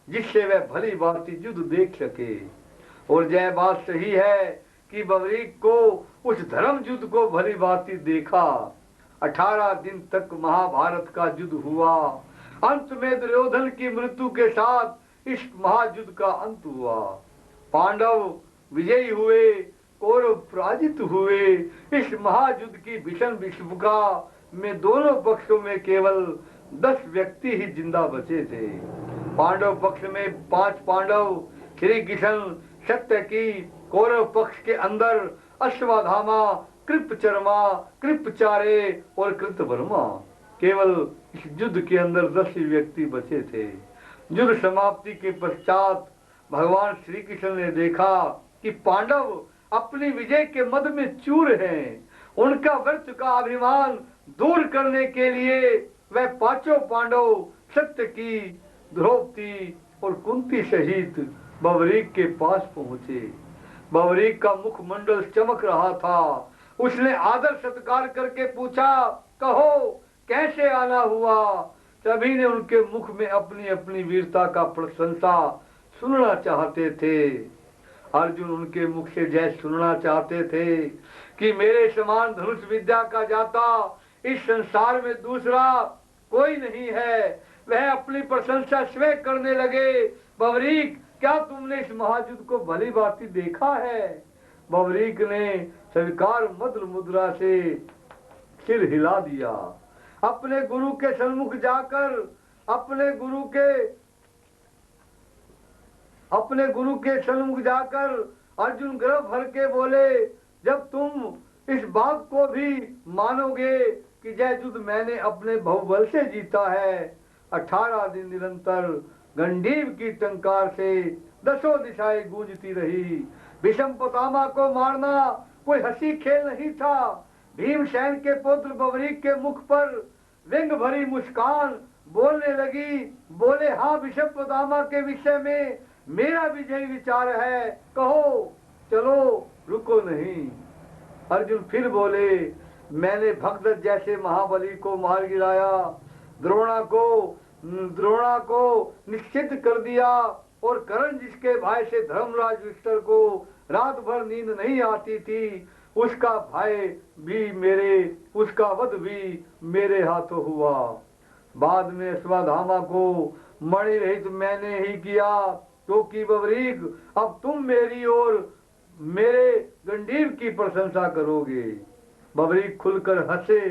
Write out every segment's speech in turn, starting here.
जिससे वह भली भांति युद्ध देख सके। और यह बात सही है कि बवरीक को उस धर्म युद्ध को भली भांति देखा। 18 दिन तक महाभारत का युद्ध हुआ। अंत में दुर्योधन की मृत्यु के साथ इस महायुद्ध का अंत हुआ। पांडव विजयी हुए, कौरव पराजित हुए। इस महायुद्ध की भीषण विषमता में दोनों पक्षों में केवल 10 व्यक्ति ही जिंदा बचे थे। पांडव पक्ष में 5 पांडव, श्री कृष्ण, सत्यकी। कौरव पक्ष के अंदर अश्वत्थामा, कृपचर्मा, कृपचारे और कृतवर्मा। केवल इस युद्ध के अंदर 10 ही व्यक्ति बचे थे। युद्ध समाप्ति के पश्चात भगवान श्री कृष्ण ने देखा कि पांडव अपनी विजय के मद में चूर हैं। उनका व्यर्थ का अभिमान दूर करने के लिए वह 5 पांडव सत्यकी, द्रौपदी और कुंती सहित बवरीक के पास पहुंचे। बवरीक का मुखमंडल चमक रहा था। उसने आदर सत्कार करके पूछा, कहो कैसे आना हुआ। सभी ने उनके मुख में अपनी अपनी वीरता का प्रशंसा सुनना चाहते थे। अर्जुन उनके मुख से जय सुनना चाहते थे कि मेरे समान धनुष विद्या का जाता इस संसार में दूसरा कोई नहीं है। वह अपनी प्रशंसा स्वयं करने लगे। बवरीक, क्या तुमने इस महायुद्ध को भली भांति देखा है? बवरीक ने स्वीकार मधुर मुद्रा से सिर हिला दिया। अपने गुरु के सन्मुख जाकर अपने गुरु के सन्मुख जाकर अर्जुन गर्व भर के बोले, जब तुम इस बात को भी मानोगे कि यह युद्ध मैंने अपने बहुबल से जीता है। 18 दिन निरंतर गंडीव की टंकार से 10 दिशाएं गूंजती रही। भीष्म पितामह को मारना कोई हंसी खेल नहीं था। भीमसेन के पुत्र बवरीक के मुख पर व्यंग भरी मुस्कान बोलने लगी। बोले, हाँ, भीष्म पितामह के विषय में मेरा भी यही विचार है। कहो, चलो, रुको नहीं। अर्जुन फिर बोले, मैंने भगदत्त जैसे महाबली को मार गिराया, द्रोणा को निश्चित कर दिया और कर्ण जिसके भाई से धर्मराज युधिष्ठिर को रात भर नींद नहीं आती थी, उसका वध भी मेरे हाथों हुआ। बाद में अश्वत्थामा को मणि रहित मैंने ही किया। क्योंकि बवरीक, अब तुम मेरी और मेरे गंडीव की प्रशंसा करोगे। बवरीक खुलकर हंसे।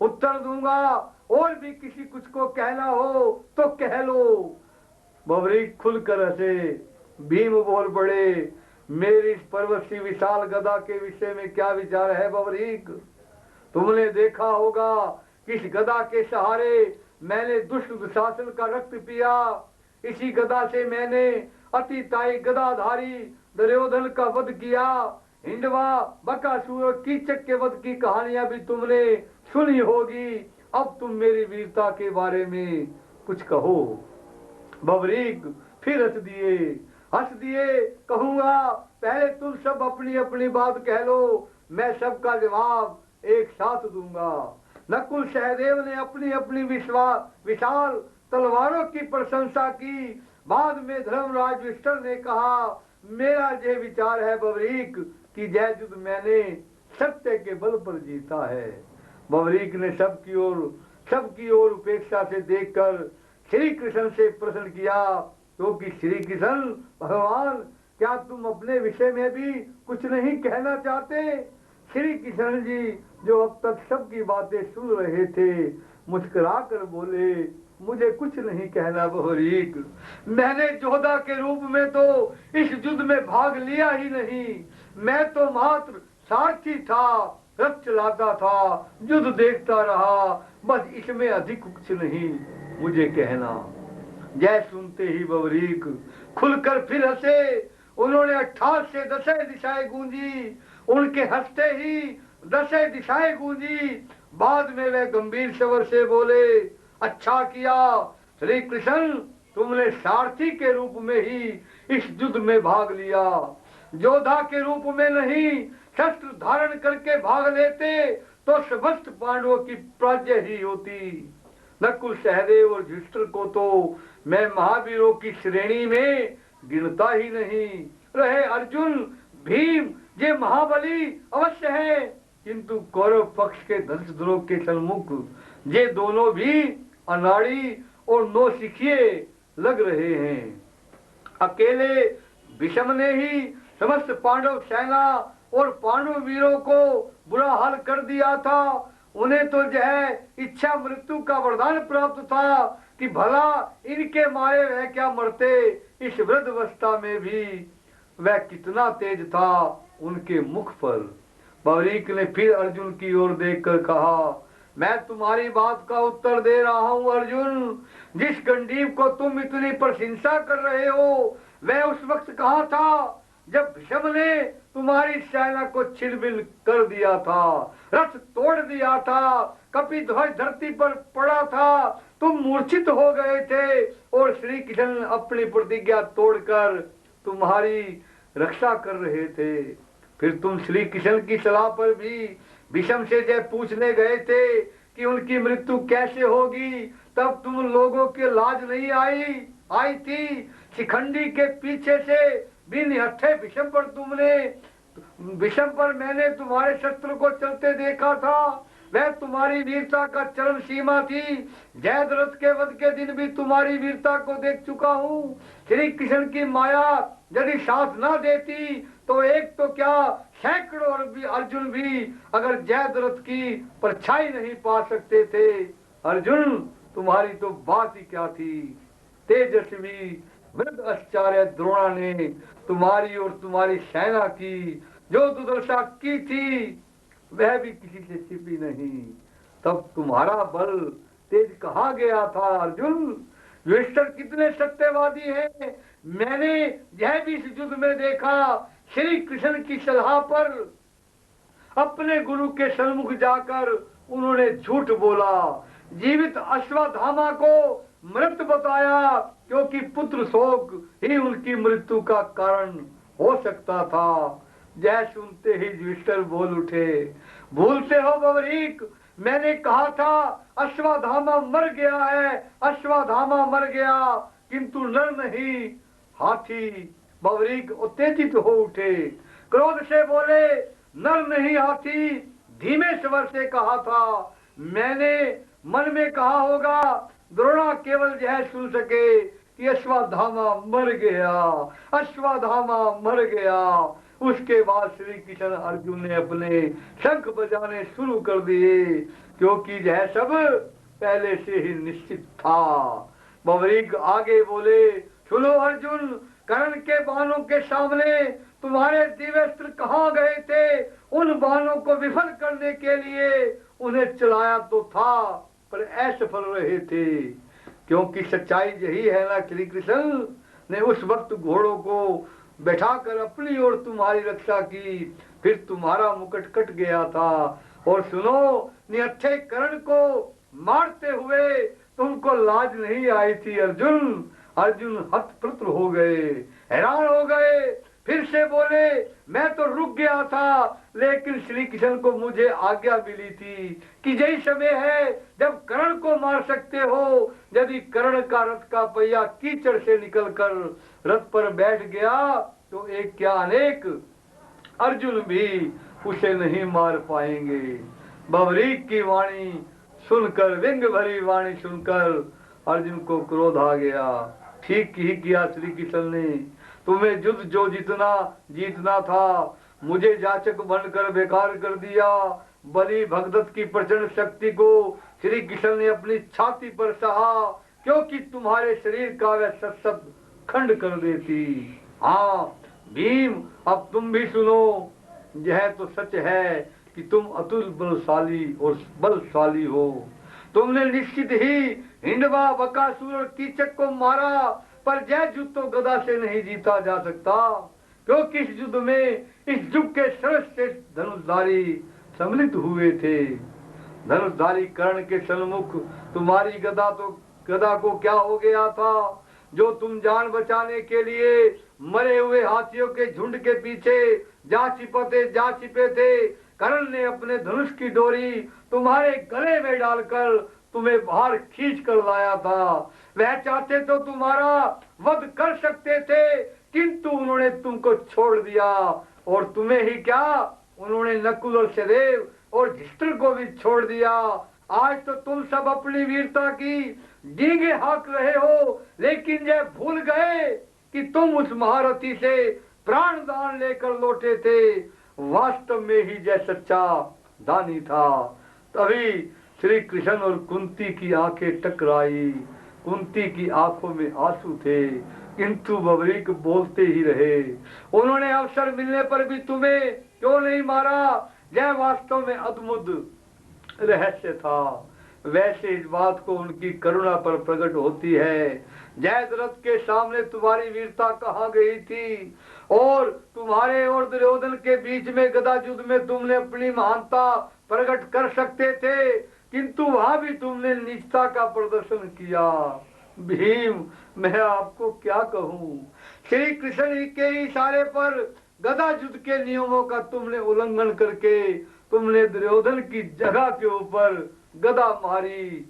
उत्तर दूंगा, और भी किसी कुछ को कहना हो तो कह लो। बवरीक खुलकर हंसे। भीम बोल पड़े, मेरी इस पर्वत सी विशाल गदा के विषय में क्या विचार है बवरीक? तुमने देखा होगा कि इस गदा के सहारे मैंने दुष्ट दुशासन का रक्त पिया। इसी गदा से मैंने अतिताई गदाधारी दुर्योधन का वध किया। हिंडवा, बकासुर और कीचक के वध की कहानियां भी तुमने सुनी होगी। अब तुम मेरी वीरता के बारे में कुछ कहो। बवरीक फिर हंस दिए। कहूंगा, पहले तुम सब अपनी अपनी बात कह लो, मैं सबका जवाब एक साथ दूंगा। नकुल सहदेव ने अपनी अपनी विशाल तलवारों की प्रशंसा की। बाद में धर्मराज युधिष्ठिर ने कहा, मेरा यह विचार है बवरीक कि यह युद्ध मैंने सत्य के बल पर जीता है। बवरीक ने सबकी ओर उपेक्षा से देखकर श्री कृष्ण से प्रश्न किया, क्योंकि श्री कृष्ण, भगवान, क्या तुम अपने विषय में भी कुछ नहीं कहना चाहते? श्री कृष्ण जी, जो अब तक सबकी बातें सुन रहे थे, मुस्कुरा कर बोले, मुझे कुछ नहीं कहना बवरीक। मैंने योद्धा के रूप में तो इस युद्ध में भाग लिया ही नहीं। मैं तो मात्र सारथी था, रथ चलाता था, युद्ध देखता रहा। बस इसमें अधिक कुछ नहीं मुझे कहना। जय सुनते ही बवरीक खुलकर फिर हंसे। उन्होंने 18 से 10 दिशाएं गूंजी। उनके हंसते ही 10 दिशाएं गूंजी। बाद में वे गंभीर स्वर से बोले, अच्छा किया श्री कृष्ण, तुमने सारथी के रूप में ही इस युद्ध में भाग लिया, योद्धा के रूप में नहीं। शस्त्र धारण करके भाग लेते तो समस्त पांडवों की पराजय ही होती। नकुल सहदेव और युधिष्ठिर को तो मैं महावीरों की श्रेणी में गिनता ही नहीं। रहे अर्जुन भीम ये महाबली अवश्य है, किंतु कौरव पक्ष के धनुष के सन्मुख ये दोनों भी अनाड़ी और नौसिखिए लग रहे हैं। अकेले भीष्म ने ही समस्त पांडव सेना और पांडव वीरों को बुरा हाल कर दिया था। उन्हें तो जो है इच्छा मृत्यु का वरदान प्राप्त था कि भला इनके मारे वह क्या मरते। इस वृद्धावस्था में भी वह कितना तेज था उनके मुख पर। बवरीक ने फिर अर्जुन की ओर देखकर कहा, मैं तुम्हारी बात का उत्तर दे रहा हूं अर्जुन। जिस गंडीव को तुम इतनी प्रशंसा कर रहे हो वह उस वक्त कहाँ था जब भीष्म ने तुम्हारी सेना को छिलबिल कर दिया था, रथ तोड़ दिया था, कपिध्वज धरती पर पड़ा था, तुम मूर्छित हो गए थे और श्री कृष्ण अपनी प्रतिज्ञा तोड़कर तुम्हारी रक्षा कर रहे थे। फिर तुम श्री कृष्ण की सलाह पर भी भीष्म से जब पूछने गए थे कि उनकी मृत्यु कैसे होगी, तब तुम लोगों के लाज नहीं आई थी। शिखंडी के पीछे से भी निहत्थे भीष्म पर मैंने तुम्हारे शस्त्र को चलते देखा था। वह तुम्हारी वीरता का चरम सीमा थी। जयद्रथ के वध के दिन भी तुम्हारी वीरता को देख चुका हूँ। श्री कृष्ण की माया यदि साथ ना देती तो एक तो क्या सैकड़ों अर्जुन भी अगर जयद्रथ की परछाई नहीं पा सकते थे। अर्जुन तुम्हारी तो बात ही क्या थी। तेजस्वी वृद्ध आचार्य द्रोणा ने तुम्हारी और तुम्हारी सेना की जो दुर्दशा की थी वह भी किसी से छिपी नहीं। तब तुम्हारा बल तेज कहाँ गया था अर्जुन। युधिष्ठिर कितने सत्यवादी हैं, मैंने यह भी इस युद्ध में देखा। श्री कृष्ण की सलाह पर अपने गुरु के सन्मुख जाकर उन्होंने झूठ बोला, जीवित अश्वत्थामा को मृत बताया, क्योंकि पुत्र शोक ही उनकी मृत्यु का कारण हो सकता था। यह सुनते ही युधिष्ठिर बोल उठे, भूलते हो बवरीक, मैंने कहा था अश्वत्थामा मर गया है, अश्वत्थामा मर गया, किंतु नर नहीं हाथी। बवरीक उत्तेजित हो उठे, क्रोध से बोले, नर नहीं हाथी। धीमे स्वर से कहा था, मैंने मन में कहा होगा द्रोणा केवल यह सुन सके कि अश्वत्थामा मर गया, अश्वत्थामा मर गया। उसके बाद श्री कृष्ण अर्जुन ने अपने शंख बजाने शुरू कर दिए, क्योंकि यह सब पहले से ही निश्चित था। बवरीक आगे बोले, सुनो अर्जुन, कर्ण के बाणों के सामने तुम्हारे दिव्यास्त्र कहाँ गए थे। उन बाणों को विफल करने के लिए उन्हें चलाया तो था पर असफल रहे थे, क्योंकि सच्चाई यही है ना। श्री कृष्ण ने उस वक्त घोड़ों को बैठाकर अपनी और तुम्हारी रक्षा की, फिर तुम्हारा मुकुट कट गया था। और सुनो, निहत्थे कर्ण को मारते हुए तुमको लाज नहीं आई थी अर्जुन। अर्जुन हतप्रभ हो गए, हैरान हो गए, फिर से बोले, मैं तो रुक गया था, लेकिन श्री कृष्ण को मुझे आज्ञा मिली थी कि यही समय है जब कर्ण को मार सकते हो। यदि कर्ण का रथ का पहिया कीचड़ से निकलकर रथ पर बैठ गया तो एक क्या अनेक अर्जुन भी उसे नहीं मार पाएंगे। बवरीक की वाणी सुनकर, व्यंग भरी वाणी सुनकर अर्जुन को क्रोध आ गया। ठीक ही किया श्री कृष्ण ने, तुम्हें युद्ध जो जीतना था मुझे जाचक बनकर बेकार कर दिया। बलि भगदत्त की प्रचंड शक्ति को श्री कृष्ण ने अपनी छाती पर सहा, क्योंकि तुम्हारे शरीर का वह सत खंड कर देती। हाँ भीम, अब तुम भी सुनो, यह तो सच है कि तुम अतुल बलशाली हो। तुमने निश्चित ही हिंडवा, बकासुर और कीचक को मारा, पर यह युद्ध तो गदा से नहीं जीता जा सकता, क्योंकि इस युद्ध में इस युग के सर्वश्रेष्ठ धनुषधारी सम्मिलित हुए थे। धनुषधारी कर्ण के सन्मुख तुम्हारी गदा को क्या हो गया था, जो तुम जान बचाने के लिए मरे हुए हाथियों के झुंड के पीछे जा छिपे थे। कर्ण ने अपने धनुष की डोरी तुम्हारे गले में डालकर तुम्हें बाहर खींच कर लाया था। वह चाहते तो तुम्हारा वध कर सकते थे, किंतु उन्होंने तुमको छोड़ दिया। और तुम्हें ही क्या, उन्होंने नकुल और सहदेव और युधिष्ठिर को भी छोड़ दिया। आज तो तुम सब अपनी वीरता की डींगे हाँक रहे हो, लेकिन यह भूल गए कि तुम उस महारथी से प्राण दान लेकर लौटे थे। वास्तव में ही जय सच्चा दानी था। तभी श्री कृष्ण और कुंती की आंखें टकराई। कुंती की आंखों में आंसू थे, किंतु बबरीक बोलते ही रहे। उन्होंने अवसर मिलने पर भी तुम्हें क्यों नहीं मारा? यह वास्तव में अद्भुत रहस्य था। वैसे इस बात को उनकी करुणा पर प्रकट होती है। जयद्रथ के सामने तुम्हारी वीरता कहाँ गई थी? और तुम्हारे और दुर्योधन के बीच में गदा युद्ध में तुमने अपनी महानता प्रकट कर सकते थे, किंतु वहां भी तुमने नीचता का प्रदर्शन किया। भीम, मैं आपको क्या कहूँ? श्री कृष्ण के इशारे पर गदा युद्ध के नियमों का तुमने उल्लंघन करके तुमने दुर्योधन की जगह के ऊपर गदा मारी।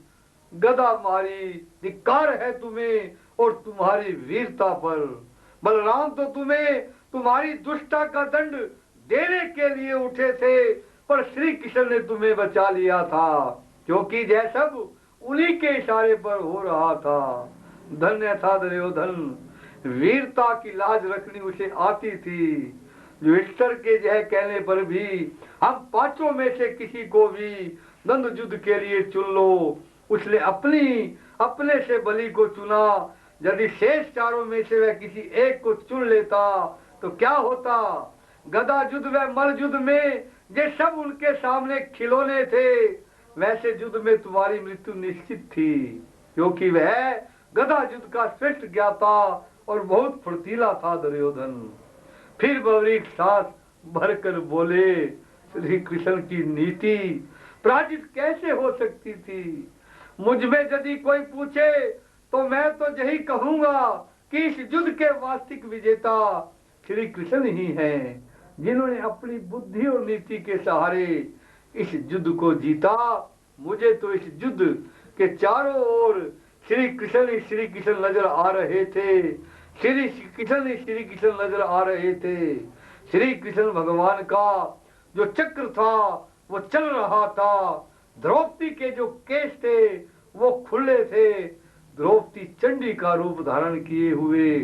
धिक्कार है तुम्हें और तुम्हारी वीरता पर। बलराम तो तुम्हें तुम्हारी दुष्टता का दंड देने के लिए उठे थे, पर श्री कृष्ण ने तुम्हें बचा लिया था, क्योंकि यह सब उन्हीं के इशारे पर हो रहा था। धन्य था दुर्योधन, वीरता की लाज रखनी उसे आती थी। युधिष्ठिर के यह कहने पर भी हम पांचों में से किसी को भी द्वंद्व युद्ध के लिए चुन लो। उसने अपने से बलि को चुना। यदि शेष चारों में से वह किसी एक को चुन लेता तो क्या होता? गदा युद्ध व मल युद्ध में ये सब उनके सामने खिलौने थे। वैसे युद्ध में तुम्हारी मृत्यु निश्चित थी, क्योंकि वह गदा युद्ध का श्रेष्ठ ज्ञाता और बहुत फुर्तीला था दुर्योधन। फिर बबरीक सांस भरकर बोले, श्री कृष्ण की नीति पराजित कैसे हो सकती थी? मुझ में यदि कोई पूछे तो मैं तो यही कहूंगा कि इस युद्ध के वास्तविक विजेता श्री कृष्ण ही हैं, जिन्होंने अपनी बुद्धि और नीति के सहारे इस युद्ध को जीता। मुझे तो इस युद्ध के चारों ओर श्री कृष्ण नजर आ रहे थे। श्री कृष्ण नजर आ रहे थे। श्री कृष्ण भगवान का जो चक्र था वो चल रहा था। द्रौपदी के जो केश थे वो खुले थे। द्रौपदी चंडी का रूप धारण किए हुए,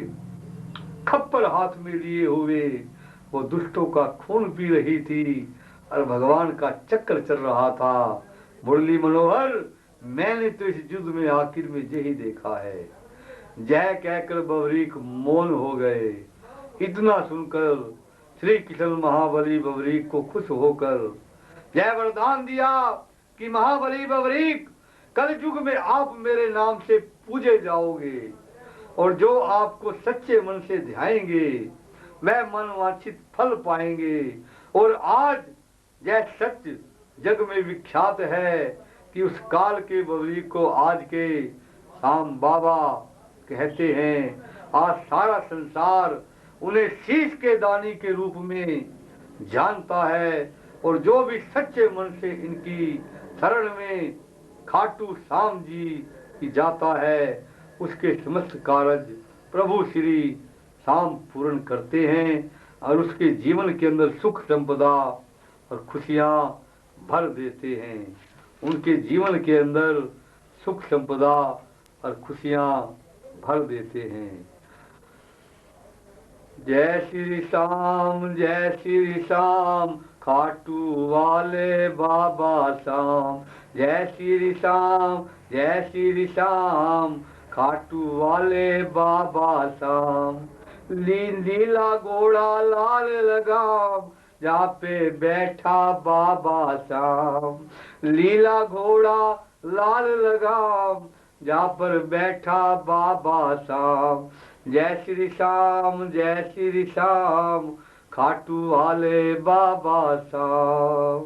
खप्पर हाथ में लिए हुए, वो दुष्टों का खून पी रही थी और भगवान का चक्र चल रहा था। मुरली मनोहर, मैंने तो इस युद्ध में आखिर में यही देखा है। जय कहकर बबरीक मौन हो गए। इतना सुनकर श्री कृष्ण महाबली बबरीक को खुश होकर जय वरदान दिया कि महाबली बबरीक, कल युग में आप मेरे नाम से पूजे जाओगे और जो आपको सच्चे मन से ध्याएंगे वह मनवांछित फल पाएंगे। और आज यह सत्य जग में विख्यात है कि उस काल के बबरीक को आज के शाम बाबा कहते हैं। आज सारा संसार उन्हें शीश के दानी के रूप में जानता है, और जो भी सच्चे मन से इनकी शरण में खाटू श्याम जी की जाता है उसके समस्त कार्य प्रभु श्री श्याम पूर्ण करते हैं और उसके जीवन के अंदर सुख संपदा और खुशियां भर देते हैं। उनके जीवन के अंदर सुख संपदा और खुशियां भर देते हैं। जय श्री श्याम खाटू वाले बाबा श्याम। जय श्री श्याम खाटू वाले बाबा श्याम। लीला घोड़ा लाल लगाम जहाँ पे बैठा बाबा श्याम। लीला घोड़ा लाल लगाम जहाँ पर बैठा बाबा श्याम। जय श्री श्याम खाटू वाले बाबा श्याम।